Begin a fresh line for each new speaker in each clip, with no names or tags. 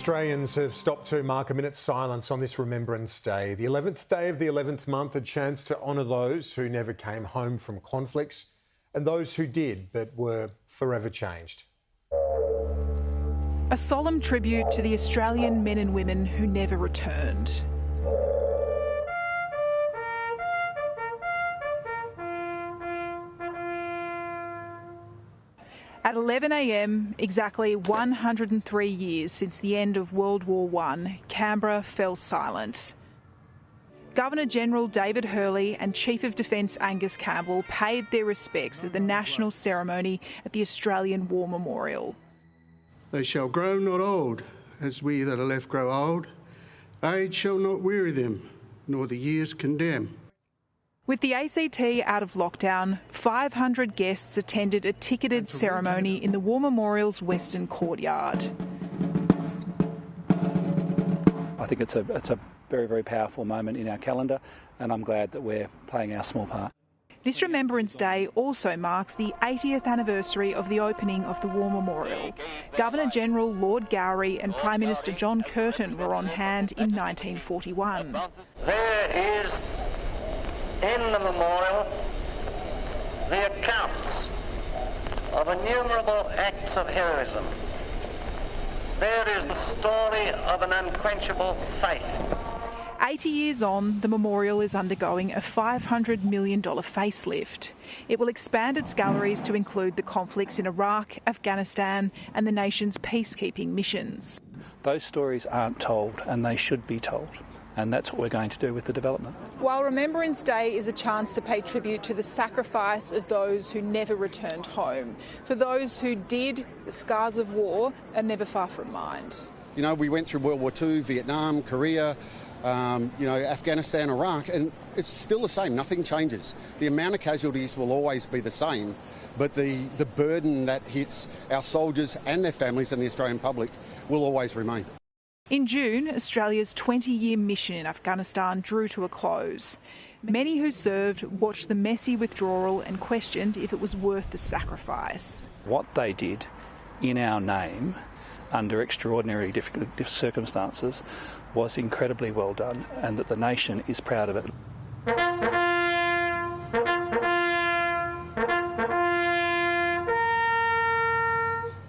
Australians have stopped to mark a minute's silence on this Remembrance Day, the 11th day of the 11th month, a chance to honour those who never came home from conflicts and those who did but were forever changed.
A solemn tribute to the Australian men and women who never returned. At 11 a.m, exactly 103 years since the end of World War I, Canberra fell silent. Governor-General David Hurley and Chief of Defence Angus Campbell paid their respects at the national ceremony at the Australian War Memorial.
They shall grow not old, as we that are left grow old. Age shall not weary them, nor the years condemn.
With the ACT out of lockdown, 500 guests attended a ticketed ceremony in the War Memorial's western courtyard.
I think it's a very, very powerful moment in our calendar, and I'm glad that we're playing our small part.
This Remembrance Day also marks the 80th anniversary of the opening of the War Memorial. Governor-General Lord Gowrie and Prime Minister John Curtin were on hand in 1941.
There is in the memorial the accounts of innumerable acts of heroism. There is the story of an unquenchable faith.
80 years on, the memorial is undergoing a $500 million facelift. It will expand its galleries to include the conflicts in Iraq, Afghanistan and the nation's peacekeeping missions.
Those stories aren't told, and they should be told. And that's what we're going to do with the development.
While Remembrance Day is a chance to pay tribute to the sacrifice of those who never returned home, for those who did, the scars of war are never far from mind.
You know, we went through World War II, Vietnam, Korea, Afghanistan, Iraq, and it's still the same. Nothing changes. The amount of casualties will always be the same, but the burden that hits our soldiers and their families and the Australian public will always remain.
In June, Australia's 20-year mission in Afghanistan drew to a close. Many who served watched the messy withdrawal and questioned if it was worth the sacrifice.
What they did in our name under extraordinary difficult circumstances was incredibly well done, and that the nation is proud of it.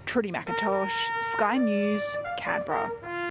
Trudy McIntosh, Sky News, Canberra.